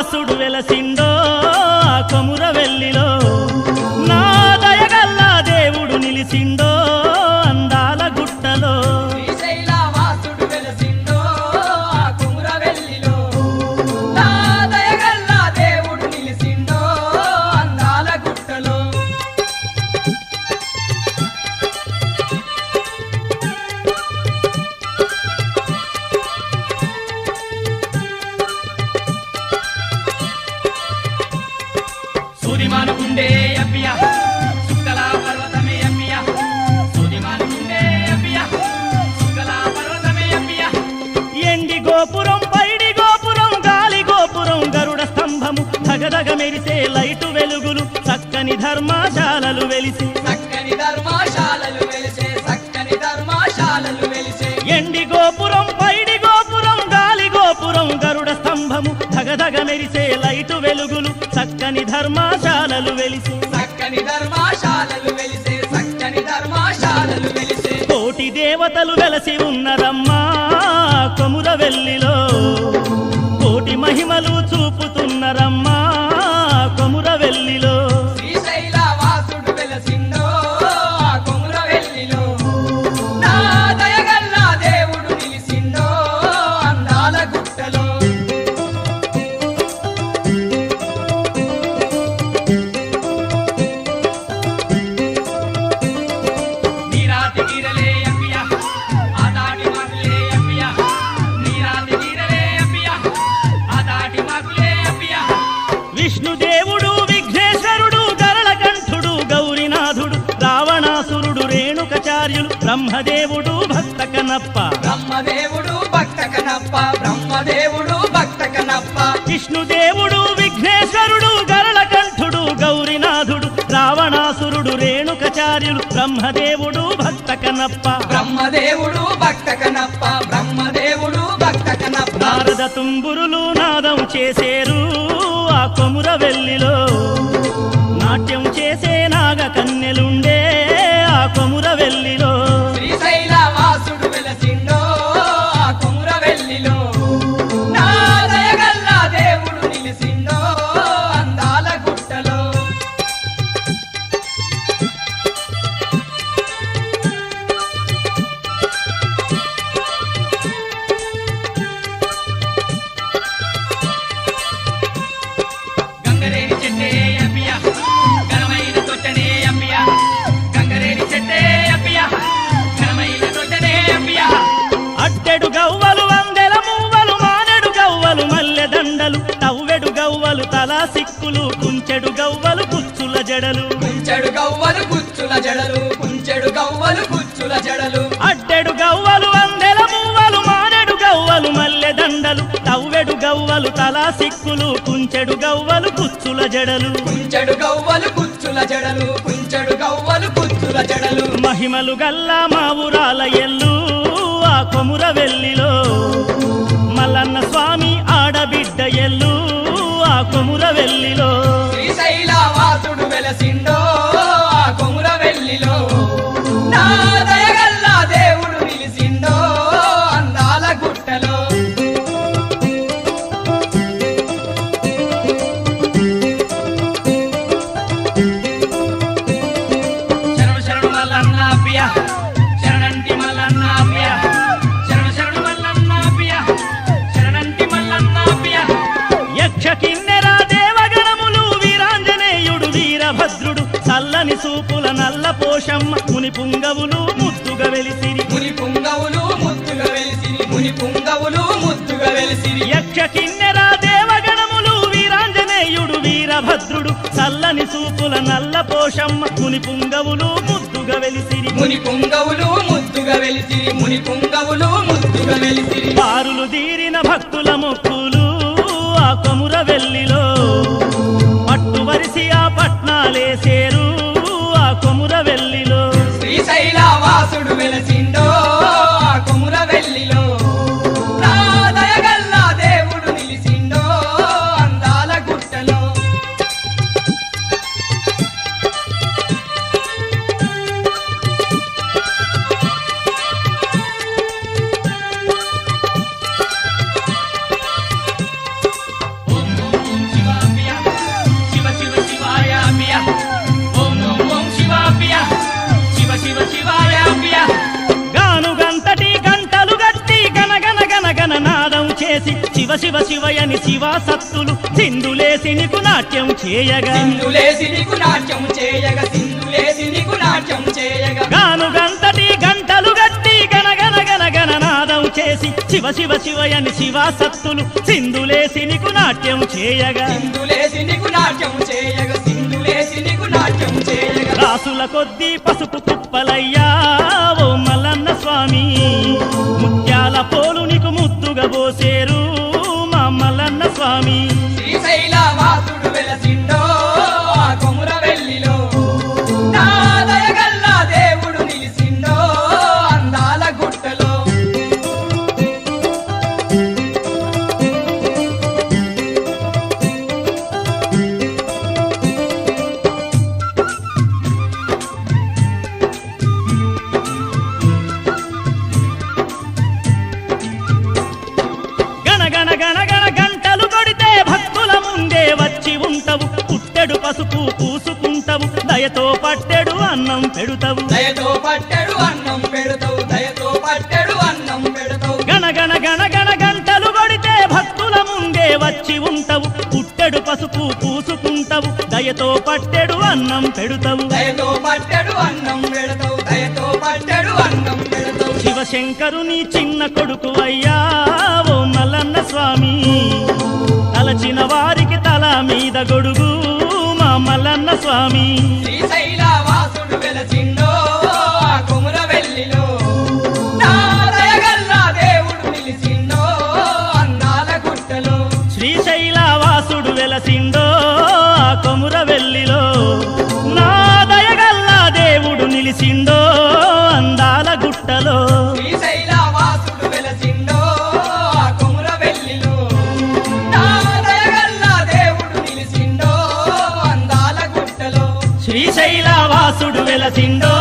వాసుడు వెలసిండో ఆ కొమురవెల్లిలో నా దయగల్ల దేవుడు నిలిసిండో అందాల గుట్టలో శ్రీశైల వాసుడు వెలసిండో ఆ కొమురవెల్లిలో నా దయగల్ల దేవుడు నిలిసిండో అందాల గుట్టలో సూదిమానుకుండే అబ్బియా సుక్కల పర్వతమే అబ్బియా సూదిమానుకుండే అబ్బియా సుక్కల పర్వతమే అబ్బియా ఎండి గోపురం పైడి గోపురం గాలి గోపురం గరుడ స్తంభము ధగధగ మెరిసే లైటు వెలుగులు చక్కని ధర్మశాలలు వెలిసి చక్కని ధర్మశాలలు వెలిసే చక్కని ధర్మశాలలు వెలిసే ఎండి గోపురం పైడి గోపురం గాలి గోపురం గరుడ స్తంభము ధగధగ మెరిసే లైటు వెలుగులు చక్కని ధర్మశాలలు వెలిసి చక్కని ధర్మశాలలు వెలిసే చక్కని ధర్మశాలలు వెలిసే కోటి దేవతలు వెలసి ఉన్నరమ్మా కొమురవెల్లిలో కోటి మహిమలు చూపుతున్నరమ్మా కొమురవెల్లిలో శ్రీశైల వాసుడు వెలసిండో ఆ కొమురవెల్లిలో నా దయగల్ల దేవుడు నిలిసిండో అందాల గుట్టలో నీరాతి గీరలే అబ్బియా ఆదాటి మాకులే అబ్బియా నీరాతి గీరలే అబ్బియా ఆదాటి మాకులే అబ్బియా విష్ణుదేవుడు విఘ్నేశ్వరుడు గరళకంఠుడు గౌరీనాథుడు రావణాసురుడు రేణుకచార్యులు బ్రహ్మదేవుడు భక్త కనప్ప బ్రహ్మదేవుడు భక్త కనప్ప బ్రహ్మదేవుడు భక్త కనప్ప విష్ణుదేవుడు విఘ్నేశ్వరుడు గరళకంఠుడు గౌరీనాథుడు రావణాసురుడు రేణుకచార్యులు బ్రహ్మదేవుడు భక్త కనప్ప బ్రహ్మదేవుడు భక్త కనప్ప బ్రహ్మదేవుడు భక్త కనప్ప నారద తుంబురులు నాదం చేసేరు ఆ కొమురవెల్లిలో నాట్యం చేసే నాగ కన్నెలుండే ఆ కొమురవెల్లిలో శ్రీశైల వాసుడు వెలసిండో ఆ కొమురవెల్లిలో నా దయగల్ల దేవుడు నిలిసిండో అందాల గుట్టలో గంగరేని చెట్టే అబ్బియా ఘనమైన తొట్టనే అబ్బియా గంగరేని చెట్టే అబ్బియా ఘనమైన తొట్టనే అబ్బియా అట్టెడు గవ్వలు వందెల మువ్వలు మానెడు గవ్వలు మల్లె దండలు తవ్వెడు గవ్వలు తలా సిక్కులు కుంచెడు గవ్వలు కుచ్చుల జడలు కుంచెడు గవ్వలు గుచ్చుల జడలు కుంచెడు గవ్వలు గుచ్చుల జడలు అట్టెడు గవ్వలు వందెల మువ్వలు మానెడు గవ్వలు మల్లె దండలు తవ్వెడు గవ్వలు తలా సిక్కులు కుంచెడు గవ్వలు కుచ్చుల జడలు కుంచెడు గవ్వలు గుచ్చుల జడలు కుంచెడు గవ్వలు గుచ్చుల జడలు మహిమలు గల్లా మా ఊరాల ఎల్లు ఆ కొమురవెల్లిలో మల్లన్న స్వామి ఆడబిడ్డ ఎల్లు ఆ కొమురవెల్లిలో శ్రీశైల వాసుడు వెలసిండో ఆ కొమురవెల్లిలో నా దయగల్ల దేవుడు నిలిసిండో అందాల గుట్టలో శరణు శరణు మల్లన్న అబ్బియా శరణంటి మల్లన్న అబ్బియా శరణు శరణు మల్లన్న అబ్బియా శరణంటి మల్లన్న అబ్బియా యక్ష కిన్నెర దేవగణములు వీరాంజనేయుడు వీరభద్రుడు చల్లని సూపుల నల్ల పోషమ్మ ముని పుంగవులు ముద్దుగా వెలిసిరి ముని పుంగవులు ముద్దుగా వెలిసిరి ముని పుంగవులు ముద్దుగా వెలిసిరి యక్ష కిన్నెర దేవగణములు వీరాంజనేయుడు వీరభద్రుడు చల్లని సూపుల నల్ల పోషమ్మ ముని పుంగవులు ముద్దుగా వెలిసిరి ముని పుంగవులు ముద్దుగా వెలిసిరి ముని పుంగవులు ముద్దుగా వెలిసిరి బారులు తీరిన భక్తుల మొక్కులు ఆ కొమురవెల్లిలో పట్టు వరిసి ఆ పట్నాలేసేరు ఆ కొమురవెల్లిలో శ్రీశైల వాసుడు వెలసిండో ఆ కొమురవెల్లిలో నా దయగల్ల దేవుడు నిలిసిండో అందాల గుట్టలో ఓం ఓం శివ శివయని శివాసత్తులు సింధులేసి నీకు నాట్యం చేయగా సింధులేసి నీకు నాట్యం చేయగా సింధులేసి నీకు నాట్యం చేయగా గాను గంతటి గంటలు గట్టి గనగన గనగన నాదం చేసి శివ శివ శివయని శివాసత్తులు సింధులేసి నీకు నాట్యం చేయగా సింధులేసి నీకు నాట్యం చేయగా సింధులేసి నీకు నాట్యం చేయగా రాసుల కొద్దీ పసుపు కుప్పలయ్యా ఓ మల్లన్న స్వామి ముత్యాల పోలు నీకు ముద్దుగా పోసేరు మా మల్లన్న స్వామి శ్రీశైలవాసుడు వెలసిండో ఆ కొమురవెల్లిలో నా దయగల్లా దేవుడు నిలిసిండో అందాల గుట్టలో గణగణ గణగణ గంటలు కొడితే భక్తుల ముందే వచ్చి ఉంటావు పుట్టెడు పసుపు పూసుకుంటావు దయతో పట్టెడు అన్నం పెడుతావు దయతో పట్టెడు అన్నం పెడతావు దయతో పట్టెడు అన్నం పెడతావు గణగణ గణగణ గంటలు కొడితే భక్తుల ముందే వచ్చి ఉంటావు పుట్టెడు పసుపు పూసుకుంటావు దయతో పట్టెడు అన్నం పెడుతావు దయతో పట్టెడు అన్నం పెడతావు దయతో పట్టెడు అన్నం పెడతావు శివశంకరుని చిన్న కొడుకు అయ్యా ఓ మల్లన్న స్వామి తలచిన వారికి తల మీద గొడుగు మా మల్లన్న స్వామి శ్రీశైలవాసుడు వెలసిండో ఆ కొమురవెల్లిలో నా దయగల్లా దేవుడు నిలిసిండో అందాల గుట్టలో శ్రీశైలవాసుడు వెలసిండో ఆ కొమురవెల్లిలో నా దయగల్లా దేవుడు నిలిసిండో అందాల గుట్టలో శ్రీశైలవాసుడు వెలసిండో ఆ కొమురవెల్లిలో నా దయగల్లా దేవుడు నిలిసిండో అందాల గుట్టలో శ్రీశైలవాసుడు వెలసిండో